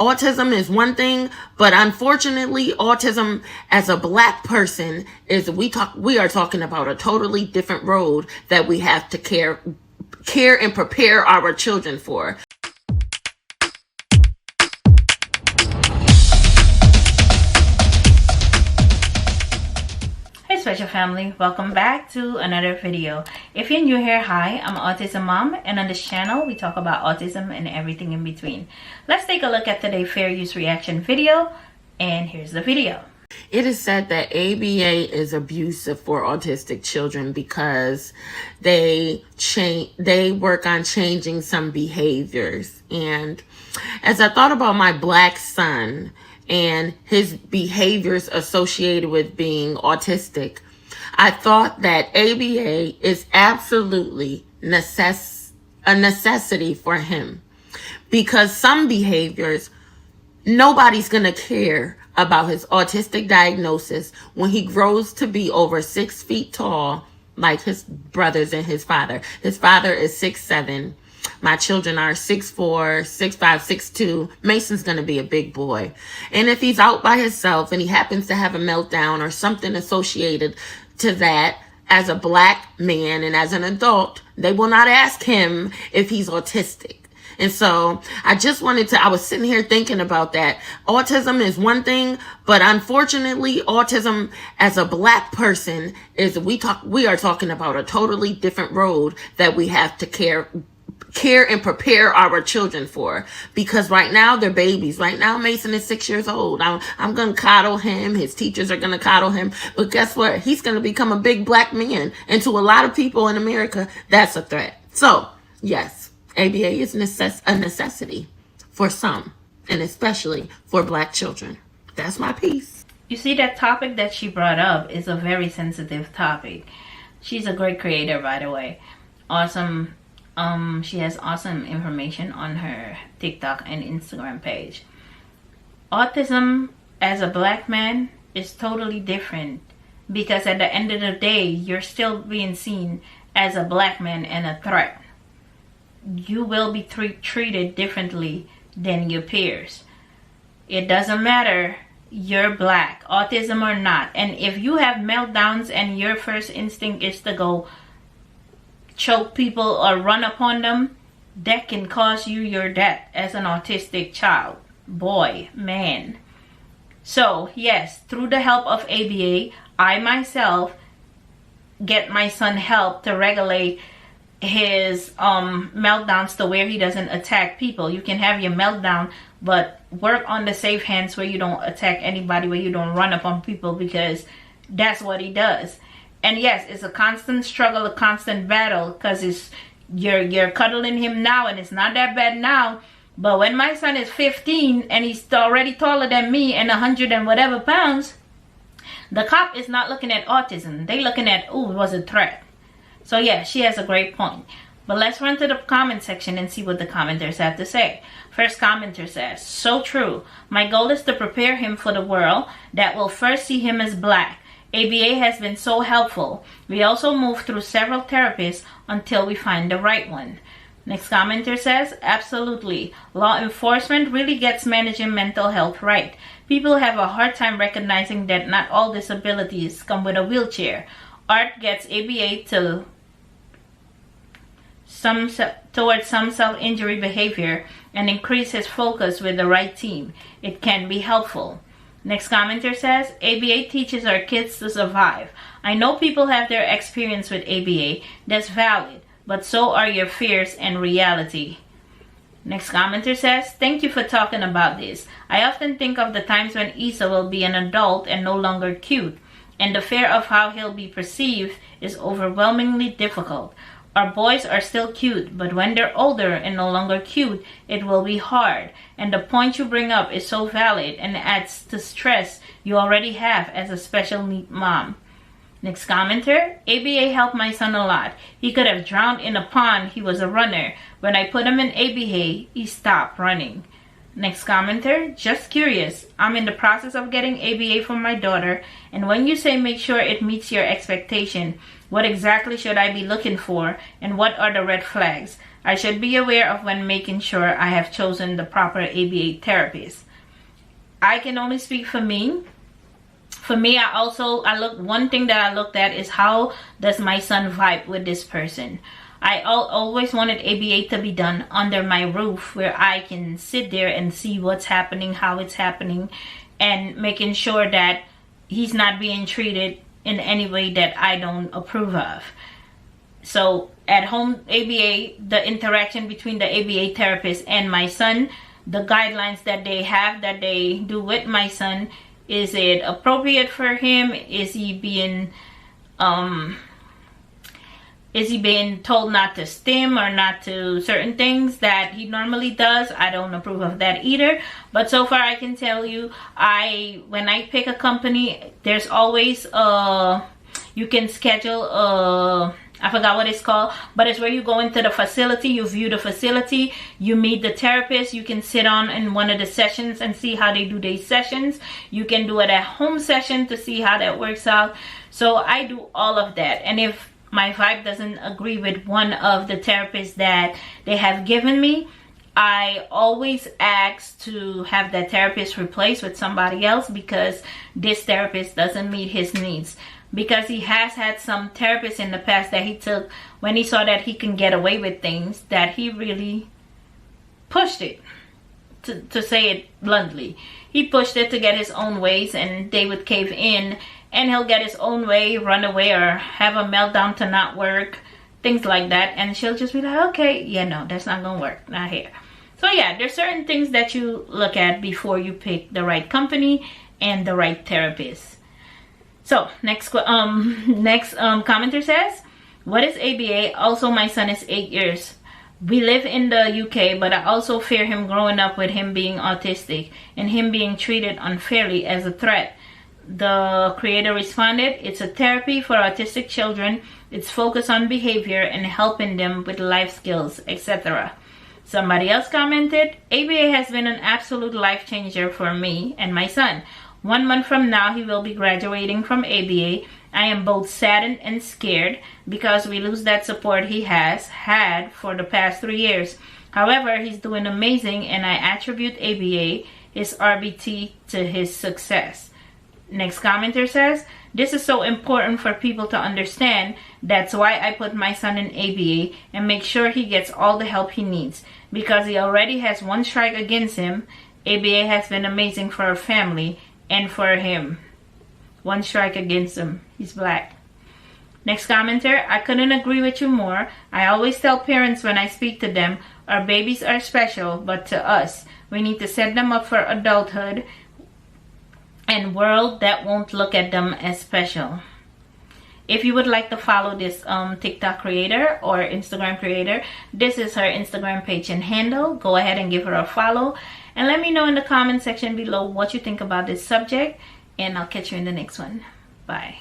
autism is one thing, but unfortunately, autism as a black person we are talking about a totally different road that we have to care and prepare our children for. Special family, welcome back to another video. If you're new here, hi, I'm Autism Mom, and on this channel we talk about autism and everything in between. Let's take a look at today's fair use reaction video, and here's the video. It is said that ABA is abusive for autistic children because they work on changing some behaviors. And as I thought about my black son and his behaviors associated with being autistic, I thought that ABA is absolutely a necessity for him, because some behaviors, nobody's going to care about his autistic diagnosis when he grows to be over 6 feet tall, like his brothers and his father. His father is 6'7". My children are 6'4", 6'5", 6'2". Mason's going to be a big boy. And if he's out by himself and he happens to have a meltdown or something associated to that, as a black man and as an adult, they will not ask him if he's autistic. And so I was sitting here thinking about that. Autism is one thing, but unfortunately, autism as a black person we are talking about a totally different road that we have to care and prepare our children for, because right now they're babies. Right now Mason is 6 years old. I'm going to coddle him. His teachers are going to coddle him. But guess what? He's going to become a big black man. And to a lot of people in America, that's a threat. So yes, ABA is a necessity for some, and especially for black children. That's my piece. You see, that topic that she brought up is a very sensitive topic. She's a great creator, by the way. Awesome. She has awesome information on her TikTok and Instagram page. Autism as a black man is totally different, because at the end of the day, you're still being seen as a black man and a threat. You will be treated differently than your peers. It doesn't matter you're black, autism or not. And if you have meltdowns and your first instinct is to go choke people or run upon them, that can cause you your death as an autistic child, boy, man. So yes, through the help of ABA, I myself get my son help to regulate his meltdowns to where he doesn't attack people. You can have your meltdown, but work on the safe hands where you don't attack anybody, where you don't run upon people, because that's what he does. And yes, it's a constant struggle, a constant battle, because you're cuddling him now and it's not that bad now. But when my son is 15 and he's already taller than me and 100 and whatever pounds, the cop is not looking at autism. They looking at, ooh, it was a threat. So yeah, she has a great point. But let's run to the comment section and see what the commenters have to say. First commenter says, so true. My goal is to prepare him for the world that will first see him as black. ABA has been so helpful. We also move through several therapists until we find the right one. Next commenter says, absolutely. Law enforcement really gets managing mental health right. People have a hard time recognizing that not all disabilities come with a wheelchair. Art gets ABA towards some self-injury behavior and increase his focus with the right team. It can be helpful. Next commenter says, ABA teaches our kids to survive. I know people have their experience with ABA. That's valid, but so are your fears and reality. Next commenter says, thank you for talking about this. I often think of the times when Isa will be an adult and no longer cute, and the fear of how he'll be perceived is overwhelmingly difficult. Our boys are still cute, but when they're older and no longer cute, it will be hard. And the point you bring up is so valid and adds to stress you already have as a special needs mom. Next commenter, ABA helped my son a lot. He could have drowned in a pond. He was a runner. When I put him in ABA, he stopped running. Next commenter, just curious. I'm in the process of getting ABA for my daughter, and when you say make sure it meets your expectation, What exactly should I be looking for, and what are the red flags I should be aware of when making sure I have chosen the proper ABA therapist? I can only speak for me. For me, one thing that I looked at is, how does my son vibe with this person? I always wanted ABA to be done under my roof, where I can sit there and see what's happening, how it's happening, and making sure that he's not being treated in any way that I don't approve of. So at home ABA, the interaction between the ABA therapist and my son, the guidelines that they have, that they do with my son, is it appropriate for him? Is he being told not to stim or not to certain things that he normally does? I don't approve of that either. But so far I can tell you, when I pick a company, there's always you can schedule I forgot what it's called, but it's where you go into the facility, you view the facility, you meet the therapist, you can sit on in one of the sessions and see how they do their sessions. You can do it at home session to see how that works out. So I do all of that. And if my vibe doesn't agree with one of the therapists that they have given me, I always ask to have that therapist replaced with somebody else, because this therapist doesn't meet his needs. Because he has had some therapists in the past that he took when he saw that he can get away with things, that he really pushed it, to say it bluntly. He pushed it to get his own ways, and they would cave in, and he'll get his own way, run away, or have a meltdown to not work, things like that. And she'll just be like, okay, yeah, no, that's not gonna work, not here. So yeah, there's certain things that you look at before you pick the right company and the right therapist. So next commenter says, what is ABA? Also, my son is 8 years. We live in the UK, but I also fear him growing up with him being autistic and him being treated unfairly as a threat. The creator responded, it's a therapy for autistic children. It's focused on behavior and helping them with life skills, etc. Somebody else commented, ABA has been an absolute life changer for me and my son. 1 month from now, he will be graduating from ABA. I am both saddened and scared because we lose that support he has had for the past 3 years. However, he's doing amazing, and I attribute ABA, his RBT, to his success. Next commenter says, this is so important for people to understand. That's why I put my son in ABA and make sure he gets all the help he needs, because he already has 1 strike against him. ABA has been amazing for our family and for him. 1 strike against him. He's black. Next commenter, I couldn't agree with you more. I always tell parents when I speak to them, our babies are special, but to us, we need to set them up for adulthood and world that won't look at them as special. If you would like to follow this TikTok creator or Instagram creator, this is her Instagram page and handle. Go ahead and give her a follow. And let me know in the comment section below what you think about this subject. And I'll catch you in the next one. Bye.